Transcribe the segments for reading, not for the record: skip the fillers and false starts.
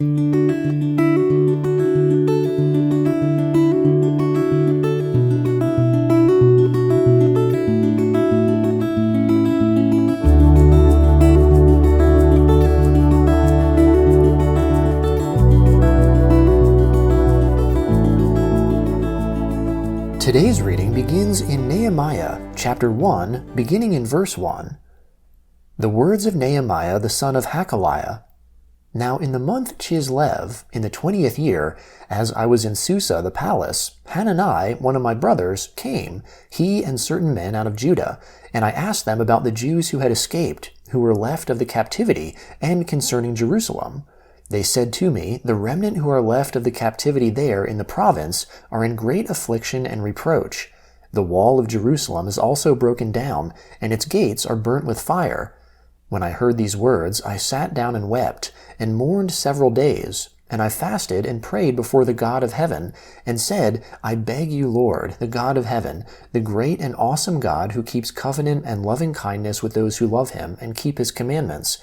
Today's reading begins in Nehemiah chapter 1, beginning in verse 1. The words of Nehemiah the son of Hakaliah. Now in the month Chislev, in the 20th year, as I was in Susa the palace, Hanani, one of my brothers, came, he and certain men out of Judah, and I asked them about the Jews who had escaped, who were left of the captivity, and concerning Jerusalem. They said to me, the remnant who are left of the captivity there in the province are in great affliction and reproach. The wall of Jerusalem is also broken down, and its gates are burnt with fire. When I heard these words, I sat down and wept, and mourned several days. And I fasted and prayed before the God of heaven, and said, I beg you, Lord, the God of heaven, the great and awesome God who keeps covenant and loving kindness with those who love him and keep his commandments.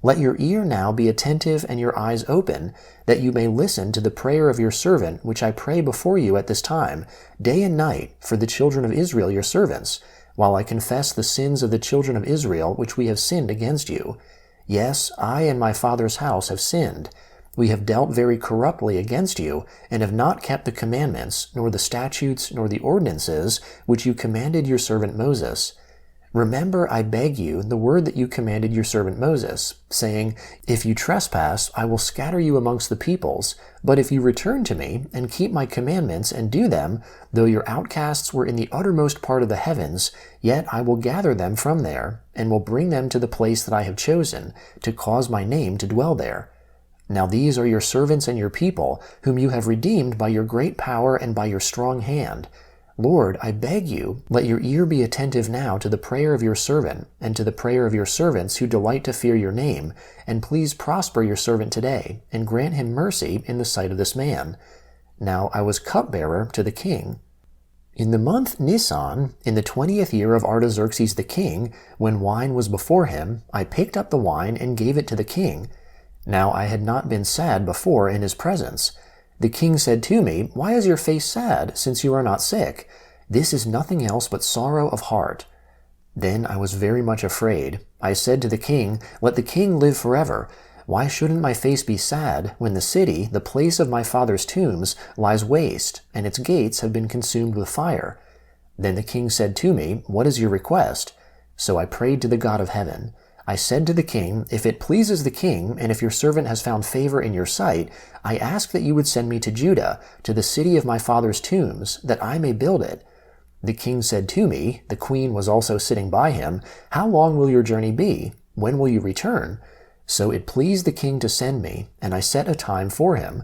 Let your ear now be attentive and your eyes open, that you may listen to the prayer of your servant, which I pray before you at this time, day and night, for the children of Israel your servants, while I confess the sins of the children of Israel which we have sinned against you. Yes, I and my father's house have sinned. We have dealt very corruptly against you, and have not kept the commandments, nor the statutes, nor the ordinances, which you commanded your servant Moses. Remember, I beg you, the word that you commanded your servant Moses, saying, If you trespass, I will scatter you amongst the peoples. But if you return to me, and keep my commandments, and do them, though your outcasts were in the uttermost part of the heavens, yet I will gather them from there, and will bring them to the place that I have chosen, to cause my name to dwell there. Now these are your servants and your people, whom you have redeemed by your great power and by your strong hand. Lord, I beg you, let your ear be attentive now to the prayer of your servant, and to the prayer of your servants who delight to fear your name, and please prosper your servant today, and grant him mercy in the sight of this man. Now I was cupbearer to the king. In the month Nisan, in the 20th year of Artaxerxes the king, when wine was before him, I picked up the wine and gave it to the king. Now I had not been sad before in his presence. The king said to me, Why is your face sad, since you are not sick? This is nothing else but sorrow of heart. Then I was very much afraid. I said to the king, Let the king live forever. Why shouldn't my face be sad, when the city, the place of my father's tombs, lies waste, and its gates have been consumed with fire? Then the king said to me, What is your request? So I prayed to the God of heaven. I said to the king, If it pleases the king, and if your servant has found favor in your sight, I ask that you would send me to Judah, to the city of my father's tombs, that I may build it. The king said to me, the queen was also sitting by him, How long will your journey be? When will you return? So it pleased the king to send me, and I set a time for him.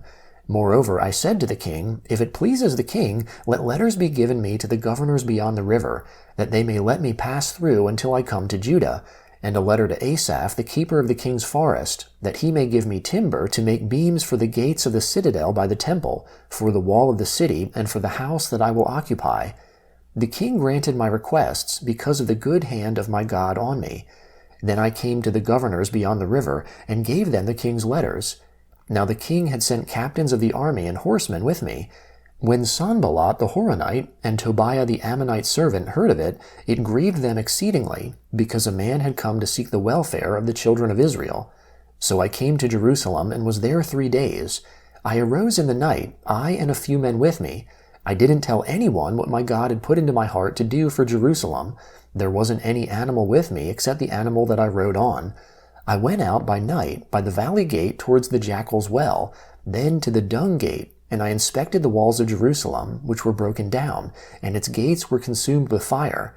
Moreover, I said to the king, If it pleases the king, let letters be given me to the governors beyond the river, that they may let me pass through until I come to Judah, and a letter to Asaph, the keeper of the king's forest, that he may give me timber to make beams for the gates of the citadel by the temple, for the wall of the city, and for the house that I will occupy. The king granted my requests because of the good hand of my God on me. Then I came to the governors beyond the river, and gave them the king's letters. Now the king had sent captains of the army and horsemen with me. When Sanballat the Horonite and Tobiah the Ammonite servant heard of it, it grieved them exceedingly, because a man had come to seek the welfare of the children of Israel. So I came to Jerusalem and was there 3 days. I arose in the night, I and a few men with me. I didn't tell anyone what my God had put into my heart to do for Jerusalem. There wasn't any animal with me except the animal that I rode on. I went out by night by the valley gate towards the jackal's well, then to the dung gate, and I inspected the walls of Jerusalem, which were broken down, and its gates were consumed with fire.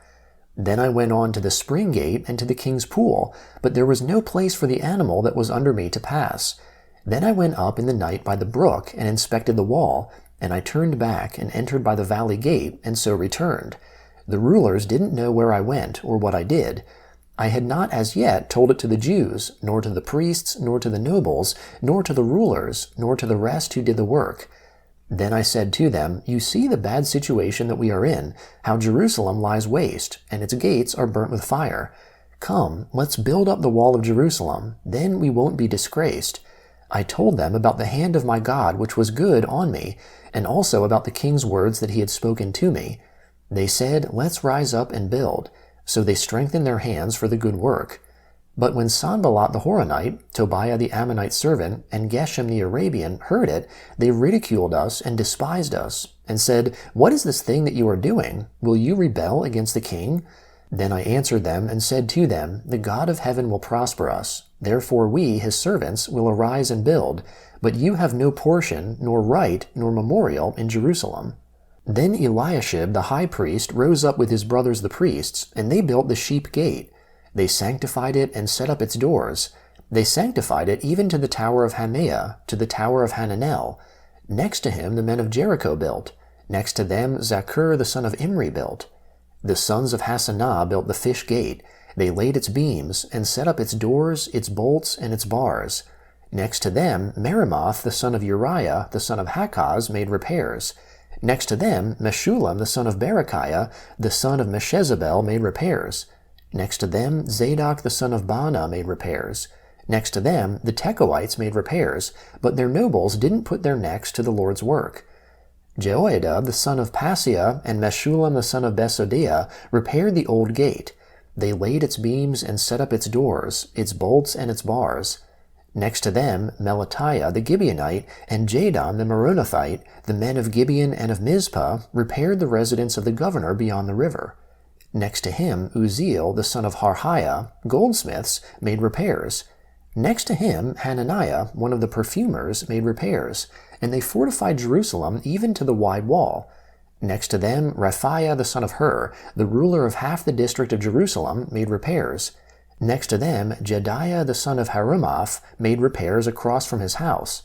Then I went on to the spring gate and to the king's pool, but there was no place for the animal that was under me to pass. Then I went up in the night by the brook and inspected the wall, and I turned back and entered by the valley gate, and so returned. The rulers didn't know where I went or what I did. I had not as yet told it to the Jews, nor to the priests, nor to the nobles, nor to the rulers, nor to the rest who did the work. Then I said to them, You see the bad situation that we are in, how Jerusalem lies waste, and its gates are burnt with fire. Come, let's build up the wall of Jerusalem, then we won't be disgraced. I told them about the hand of my God which was good on me, and also about the king's words that he had spoken to me. They said, Let's rise up and build. So they strengthened their hands for the good work. But when Sanballat the Horonite, Tobiah the Ammonite servant, and Geshem the Arabian heard it, they ridiculed us and despised us, and said, What is this thing that you are doing? Will you rebel against the king? Then I answered them and said to them, The God of heaven will prosper us. Therefore we, his servants, will arise and build. But you have no portion, nor right, nor memorial in Jerusalem. Then Eliashib the high priest rose up with his brothers the priests, and they built the sheep gate. They sanctified it and set up its doors. They sanctified it even to the tower of NEHEMIAH, to the tower of Hananel. Next to him the men of Jericho built. Next to them Zaccur the son of Imri built. The sons of Hassanah built the fish gate. They laid its beams, and set up its doors, its bolts, and its bars. Next to them Meremoth the son of Uriah, the son of Hakaz, made repairs. Next to them Meshullam the son of Berechiah, the son of Meshezabel, made repairs. Next to them Zadok the son of Baana made repairs. Next to them the Tekoites made repairs, but their nobles didn't put their necks to the Lord's work. Jehoiada the son of Paseah and Meshullam the son of Besodiah repaired the old gate. They laid its beams and set up its doors, its bolts and its bars. Next to them Melatiah the Gibeonite and Jadon the Meronothite, the men of Gibeon and of Mizpah, repaired the residence of the governor beyond the river. Next to him Uzziel the son of Harhiah, goldsmiths, made repairs. Next to him Hananiah, one of the perfumers, made repairs, and they fortified Jerusalem even to the wide wall. Next to them Raphiah the son of Hur, the ruler of half the district of Jerusalem, made repairs. Next to them Jediah the son of Harumaph made repairs across from his house.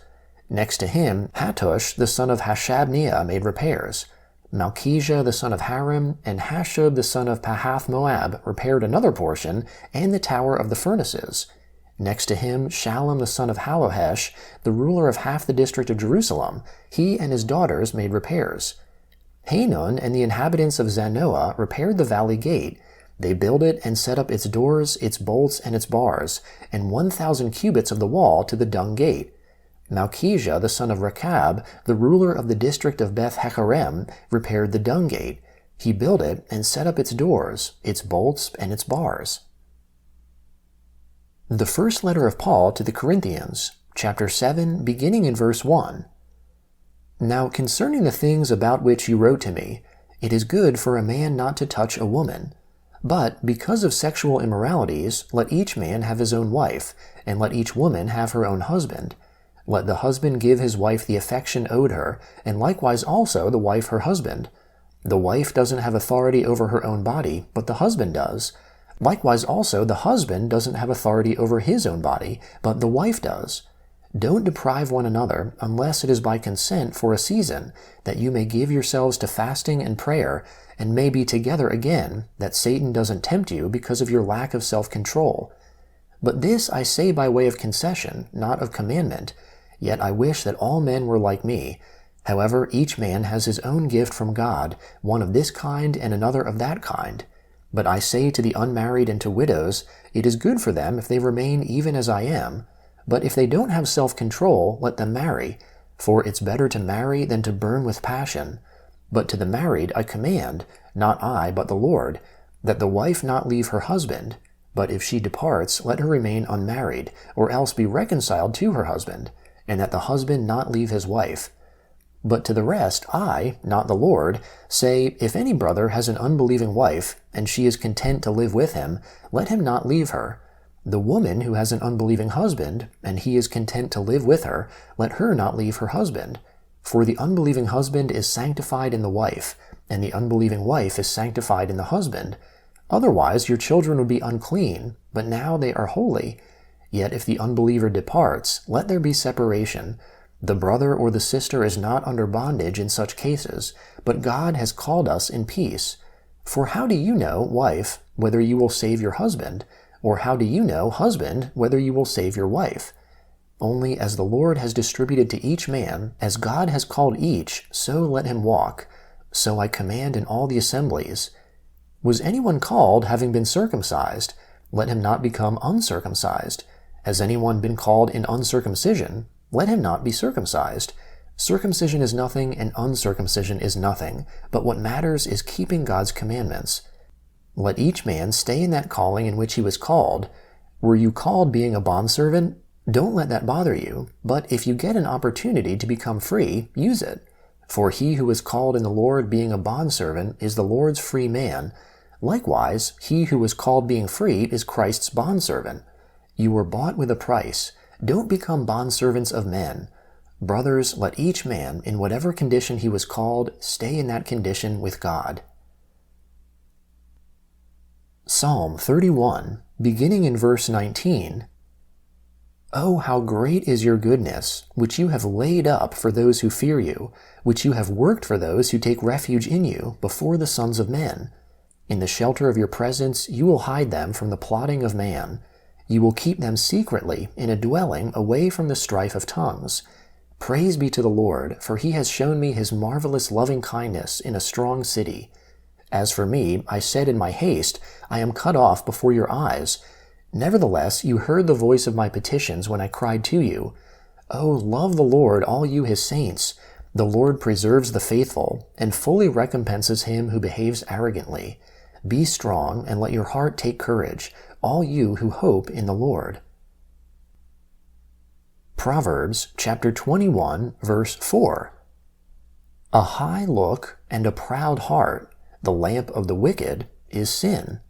Next to him Hattush the son of Hashabniah made repairs. Malchijah the son of Harim and Hashub the son of Pahath Moab repaired another portion and the tower of the furnaces. Next to him Shallum the son of Halohesh, the ruler of half the district of Jerusalem, he and his daughters made repairs. Hanun and the inhabitants of Zanoah repaired the valley gate. They built it and set up its doors, its bolts, and its bars, and 1,000 cubits of the wall to the dung gate. Malchijah the son of Rechab, the ruler of the district of Beth-Hakerem, repaired the dung gate. He built it and set up its doors, its bolts, and its bars. The first letter of Paul to the Corinthians, chapter 7, beginning in verse 1. Now concerning the things about which you wrote to me, it is good for a man not to touch a woman. But because of sexual immoralities, let each man have his own wife, and let each woman have her own husband. Let the husband give his wife the affection owed her, and likewise also the wife her husband. The wife doesn't have authority over her own body, but the husband does. Likewise also the husband doesn't have authority over his own body, but the wife does. Don't deprive one another, unless it is by consent for a season, that you may give yourselves to fasting and prayer, and may be together again, that Satan doesn't tempt you because of your lack of self-control. But this I say by way of concession, not of commandment. Yet I wish that all men were like me. However, each man has his own gift from God, one of this kind and another of that kind. But I say to the unmarried and to widows, it is good for them if they remain even as I am. But if they don't have self-control, let them marry. For it's better to marry than to burn with passion. But to the married I command, not I, but the Lord, that the wife not leave her husband. But if she departs, let her remain unmarried, or else be reconciled to her husband, and that the husband not leave his wife. But to the rest I, not the Lord, say, if any brother has an unbelieving wife, and she is content to live with him, let him not leave her. The woman who has an unbelieving husband, and he is content to live with her, let her not leave her husband. For the unbelieving husband is sanctified in the wife, and the unbelieving wife is sanctified in the husband. Otherwise your children would be unclean, but now they are holy. Yet if the unbeliever departs, let there be separation. The brother or the sister is not under bondage in such cases, but God has called us in peace. For how do you know, wife, whether you will save your husband? Or how do you know, husband, whether you will save your wife? Only as the Lord has distributed to each man, as God has called each, so let him walk. So I command in all the assemblies. Was anyone called having been circumcised? Let him not become uncircumcised. Has anyone been called in uncircumcision? let him not be circumcised. Circumcision is nothing, and uncircumcision is nothing, but what matters is keeping God's commandments. Let each man stay in that calling in which he was called. Were you called being a bondservant? Don't let that bother you, but if you get an opportunity to become free, use it. For he who is called in the Lord being a bondservant is the Lord's free man. Likewise, he who was called being free is Christ's bondservant. You were bought with a price. Don't become bondservants of men. Brothers, let each man, in whatever condition he was called, stay in that condition with God. Psalm 31, beginning in verse 19. Oh, how great is your goodness, which you have laid up for those who fear you, which you have worked for those who take refuge in you before the sons of men. In the shelter of your presence you will hide them from the plotting of man. You will keep them secretly in a dwelling away from the strife of tongues. Praise be to the Lord, for he has shown me his marvelous loving kindness in a strong city. As for me, I said in my haste, I am cut off before your eyes. Nevertheless, you heard the voice of my petitions when I cried to you. Oh, love the Lord, all you his saints. The Lord preserves the faithful, and fully recompenses him who behaves arrogantly. Be strong, and let your heart take courage, all you who hope in the Lord. Proverbs chapter 21, verse 4. A high look and a proud heart, the lamp of the wicked, is sin.